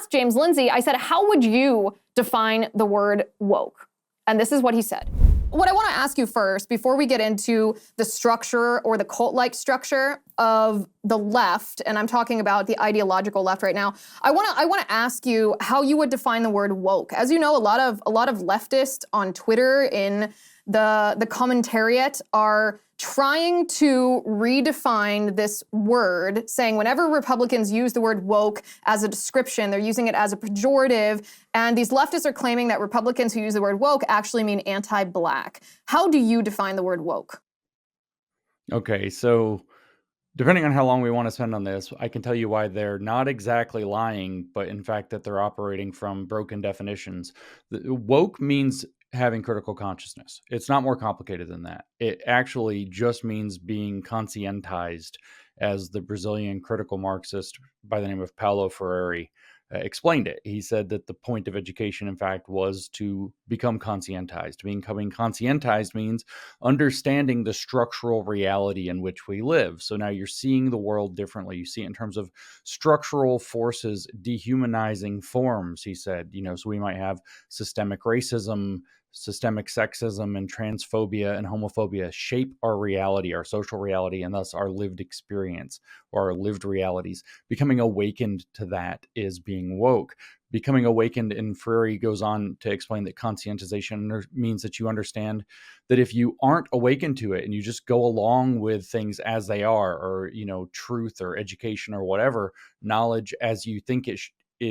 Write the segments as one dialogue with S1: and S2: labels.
S1: asked James Lindsay, I said, how would you define the word woke? And this is what he said. What I want to ask you first, before we get into the structure or the cult-like structure of the left, and I'm talking about the ideological left right now, I want to ask you how you would define the word woke. As you know, a lot of leftists on Twitter in the commentariat are trying to redefine this word, saying whenever Republicans use the word woke as a description, they're using it as a pejorative, and these leftists are claiming that Republicans who use the word woke actually mean anti-black. How do you define the word woke?
S2: Okay, so depending on how long we want to spend on this, I can tell you why they're not exactly lying, but in fact that they're operating from broken definitions. Woke means having critical consciousness. It's not more complicated than that. It actually just means being conscientized, as the Brazilian critical Marxist by the name of Paulo Freire explained it. He said that the point of education, in fact, was to become conscientized. Becoming conscientized means understanding the structural reality in which we live. So now you're seeing the world differently. You see it in terms of structural forces dehumanizing forms, he said. So we might have systemic racism, systemic sexism, and transphobia and homophobia shape our reality, our social reality, and thus our lived experience or our lived realities. Becoming awakened to that is being woke. Becoming awakened, and Freire goes on to explain that conscientization means that you understand that if you aren't awakened to it and you just go along with things as they are, or truth or education or whatever, knowledge as you think it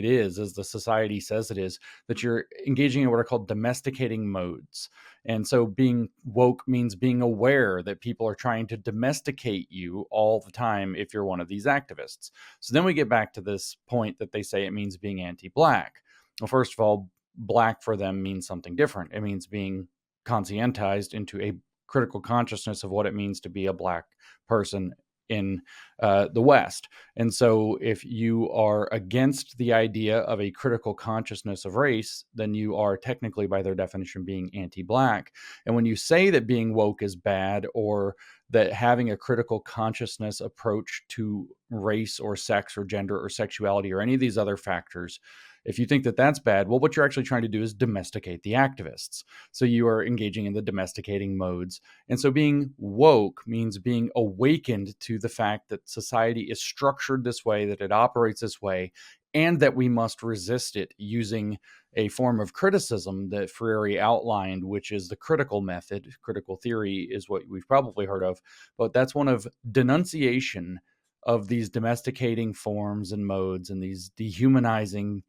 S2: is, as the society says it is, that you're engaging in what are called domesticating modes. And so being woke means being aware that people are trying to domesticate you all the time if you're one of these activists. So then we get back to this point that they say it means being anti-black. Well, first of all, black for them means something different. It means being conscientized into a critical consciousness of what it means to be a black person in the West. And so if you are against the idea of a critical consciousness of race, then you are technically, by their definition, being anti-black. And when you say that being woke is bad, or that having a critical consciousness approach to race or sex or gender or sexuality or any of these other factors, if you think that that's bad, well, what you're actually trying to do is domesticate the activists. So you are engaging in the domesticating modes. And so being woke means being awakened to the fact that society is structured this way, that it operates this way, and that we must resist it using a form of criticism that Freire outlined, which is the critical method. Critical theory is what we've probably heard of, but that's one of denunciation of these domesticating forms and modes and these dehumanizing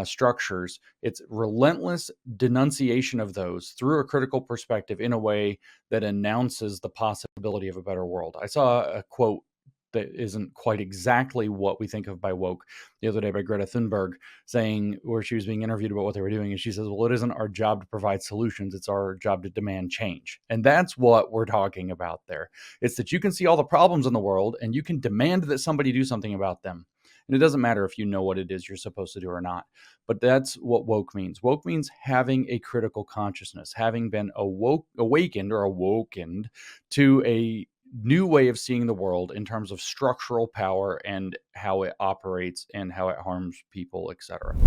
S2: structures. It's relentless denunciation of those through a critical perspective in a way that announces the possibility of a better world. I saw a quote that isn't quite exactly what we think of by woke the other day by Greta Thunberg, saying, where she was being interviewed about what they were doing, and she says, well, it isn't our job to provide solutions, it's our job to demand change. And that's what we're talking about there. It's that you can see all the problems in the world and you can demand that somebody do something about them. And it doesn't matter if you know what it is you're supposed to do or not. But that's what woke means. Woke means having a critical consciousness, having been awakened to a new way of seeing the world in terms of structural power and how it operates and how it harms people, etc.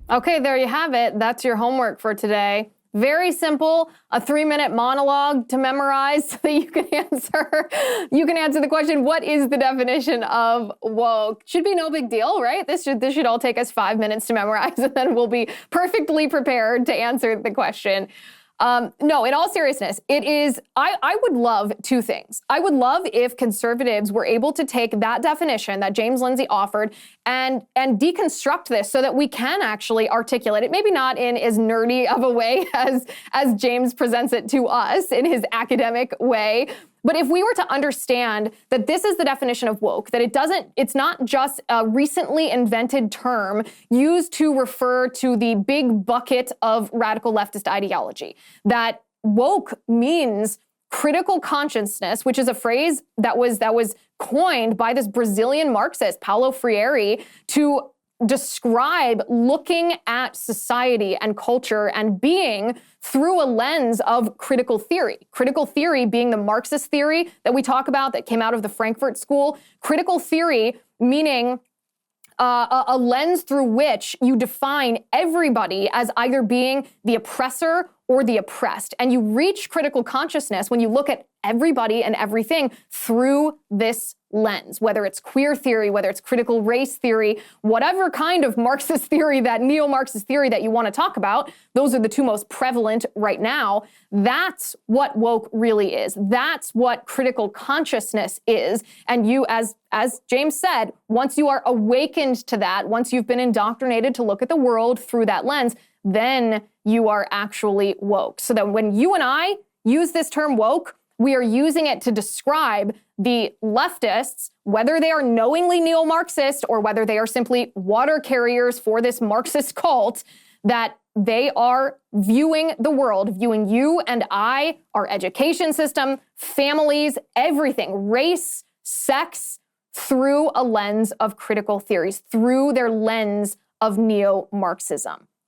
S1: Okay, there you have it. That's your homework for today. Very simple, a 3-minute monologue to memorize so that you can answer the question, what is the definition of woke? Should be no big deal, right? This should all take us 5 minutes to memorize, and then we'll be perfectly prepared to answer the question. No, in all seriousness, it is, I would love two things. I would love if conservatives were able to take that definition that James Lindsay offered and deconstruct this so that we can actually articulate it, maybe not in as nerdy of a way as James presents it to us in his academic way. But if we were to understand that this is the definition of woke, that it's not just a recently invented term used to refer to the big bucket of radical leftist ideology, that woke means critical consciousness, which is a phrase that was coined by this Brazilian Marxist, Paulo Freire, to describe looking at society and culture and being through a lens of critical theory. Critical theory being the Marxist theory that we talk about that came out of the Frankfurt School. Critical theory meaning a lens through which you define everybody as either being the oppressor or the oppressed. And you reach critical consciousness when you look at everybody and everything through this lens, whether it's queer theory, whether it's critical race theory, whatever kind of Marxist theory, that neo-Marxist theory that you want to talk about, those are the two most prevalent right now. That's what woke really is. That's what critical consciousness is. And you, as James said, once you are awakened to that, once you've been indoctrinated to look at the world through that lens, then you are actually woke. So that when you and I use this term woke, we are using it to describe the leftists, whether they are knowingly neo-Marxist or whether they are simply water carriers for this Marxist cult, that they are viewing the world, viewing you and I, our education system, families, everything, race, sex, through a lens of critical theories, through their lens of neo-Marxism.